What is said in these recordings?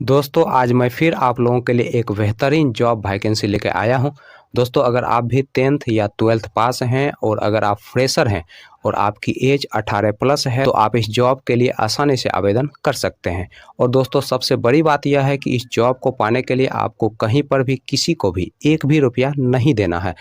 दोस्तों आज मैं फिर आप लोगों के लिए एक बेहतरीन जॉब वैकेंसी लेकर आया हूं। दोस्तों अगर आप भी 10th या 12th पास हैं और अगर आप फ्रेशर हैं और आपकी एज 18 प्लस है तो आप इस जॉब के लिए आसानी से आवेदन कर सकते हैं। और दोस्तों सबसे बड़ी बात यह है कि इस जॉब को पाने के लिए आपको कहीं पर भी किसी को भी एक भी रुपया नहीं देना है।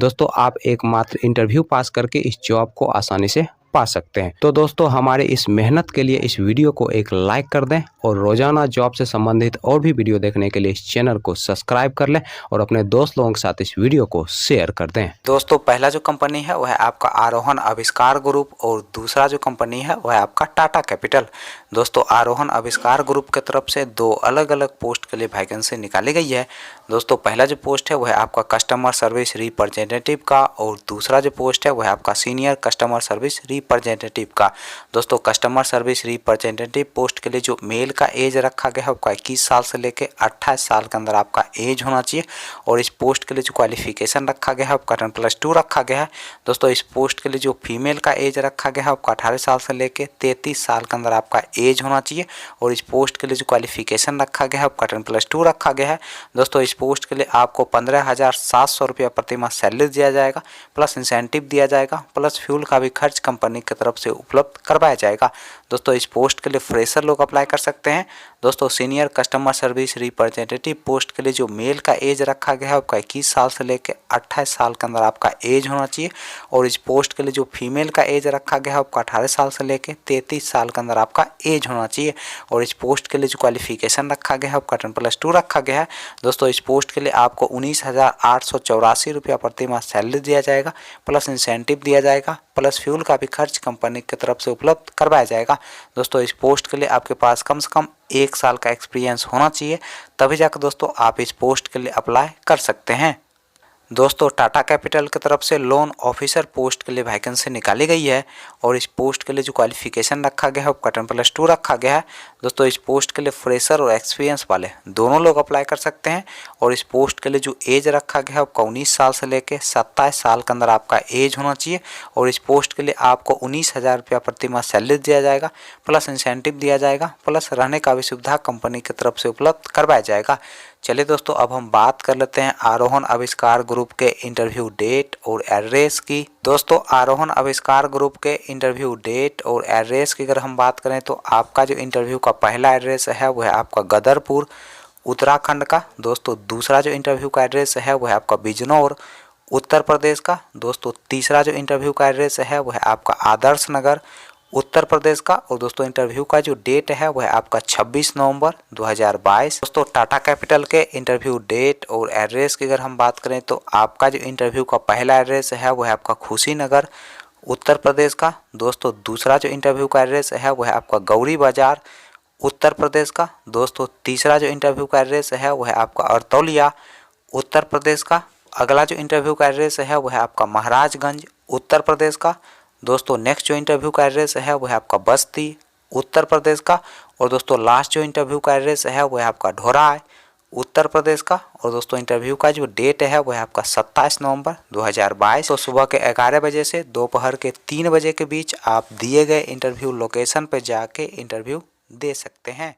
दोस्तों आप एकमात्र इंटरव्यू पास करके इस जॉब को आसानी से पा सकते हैं। तो दोस्तों हमारे इस मेहनत के लिए इस वीडियो को एक लाइक कर दें और रोजाना जॉब से संबंधित और भी वीडियो देखने के लिए इस चैनल को सब्सक्राइब कर लें और अपने दोस्त लोगों के साथ इस वीडियो को शेयर कर दें। दोस्तों पहला जो कंपनी है वह आपका आरोहन आविष्कार ग्रुप और दूसरा जो कंपनी है वह आपका टाटा कैपिटल। दोस्तों आरोहन आविष्कार ग्रुप की तरफ से दो अलग अलग पोस्ट के लिए वैकेंसी निकाली गई है। दोस्तों पहला जो पोस्ट है वह आपका कस्टमर सर्विस रिप्रेजेंटेटिव का और दूसरा जो पोस्ट है वह आपका सीनियर कस्टमर सर्विस रिप्रेजेंटेटिव का। दोस्तों कस्टमर सर्विस रिप्रेजेंटेटिव पोस्ट के लिए जो मेल का एज रखा गया है आपका 21 साल से लेकर 28 साल के अंदर आपका एज होना चाहिए। और इस पोस्ट के लिए जो क्वालिफिकेशन रखा गया है आपका 10+2 रखा गया है। दोस्तों इस पोस्ट के लिए जो फीमेल का एज रखा गया है आपका 18 साल से लेकर 33 साल के अंदर आपका एज होना चाहिए। और इस पोस्ट के लिए जो क्वालिफिकेशन रखा गया है आपका 10+2 रखा गया है। दोस्तों इस पोस्ट के लिए आपको 15,700 रुपया प्रति माह सैलरी दिया जाएगा, प्लस इंसेंटिव दिया जाएगा, प्लस फ्यूल का भी खर्च कंपनी की तरफ से उपलब्ध करवाया जाएगा। दोस्तों इस पोस्ट के लिए फ्रेशर लोग अप्लाई कर सकते हैं। दोस्तों senior customer service representative post के लिए जो मेल का एज रखा गया है आपका 21 साल से लेकर 28 साल के अंदर आपका एज होना चाहिए। और इस पोस्ट के लिए जो फीमेल का एज रखा गया है आपका 18 साल से लेकर 33 साल के अंदर आपका एज होना चाहिए। और इस पोस्ट के लिए जो क्वालिफिकेशन रखा गया है आपका 10+2 रखा गया है। दोस्तों इस पोस्ट के लिए आपको 19,884 रुपया प्रति माह सैलरी दिया जाएगा, प्लस इंसेंटिव दिया जाएगा, प्लस फ्यूल का भी खर्च कंपनी की तरफ से उपलब्ध करवाया जाएगा। दोस्तों इस पोस्ट के लिए आपके पास कम से कम 1 साल का एक्सपीरियंस होना चाहिए, तभी जाकर दोस्तों आप इस पोस्ट के लिए अप्लाई कर सकते हैं। दोस्तों टाटा कैपिटल की तरफ से लोन ऑफिसर पोस्ट के लिए वैकेंसी निकाली गई है और इस पोस्ट के लिए जो क्वालिफिकेशन रखा गया है वो 10+2 रखा गया है। दोस्तों इस पोस्ट के लिए फ्रेशर और एक्सपीरियंस वाले दोनों लोग अप्लाई कर सकते हैं। और इस पोस्ट के लिए जो एज रखा गया है आपका 19 साल से लेकर 27 साल के अंदर आपका एज होना चाहिए। और इस पोस्ट के लिए आपको 19,000 रुपया प्रति माह सैलरी दिया जाएगा, प्लस इंसेंटिव दिया जाएगा, प्लस रहने का भी सुविधा कंपनी की तरफ से उपलब्ध करवाया जाएगा। चलिए दोस्तों अब हम बात कर लेते हैं आरोहन आविष्कार ग्रुप के इंटरव्यू डेट और एड्रेस की। दोस्तों आरोहन आविष्कार ग्रुप के इंटरव्यू डेट और एड्रेस की अगर हम बात करें तो आपका जो इंटरव्यू का पहला एड्रेस है वह आपका गदरपुर उत्तराखंड का। दोस्तों दूसरा जो इंटरव्यू का एड्रेस है वह आपका बिजनौर उत्तर प्रदेश का। दोस्तों तीसरा जो इंटरव्यू का एड्रेस है वह आपका आदर्श नगर उत्तर प्रदेश का। और दोस्तों इंटरव्यू का जो डेट है वह आपका 26 नवंबर 2022। दोस्तों टाटा कैपिटल के इंटरव्यू डेट और एड्रेस की अगर हम बात करें तो आपका जो इंटरव्यू का पहला एड्रेस है वह आपका खुशीनगर उत्तर प्रदेश का। दोस्तों दूसरा जो इंटरव्यू का एड्रेस है वह आपका गौरी बाजार उत्तर प्रदेश का। दोस्तों तीसरा जो इंटरव्यू का एड्रेस है वह आपका अरतौलिया उत्तर प्रदेश का। अगला जो इंटरव्यू का एड्रेस है वह आपका महाराजगंज उत्तर प्रदेश का। दोस्तों नेक्स्ट जो इंटरव्यू का एड्रेस है वह आपका बस्ती उत्तर प्रदेश का। और दोस्तों लास्ट जो इंटरव्यू का एड्रेस है वह आपका ढोराय उत्तर प्रदेश का। और दोस्तों इंटरव्यू का जो डेट है वह आपका 27 नवंबर 2022। तो सुबह के 11 बजे से दोपहर के 3 बजे के बीच आप दिए गए इंटरव्यू लोकेशन पर जाके इंटरव्यू दे सकते हैं।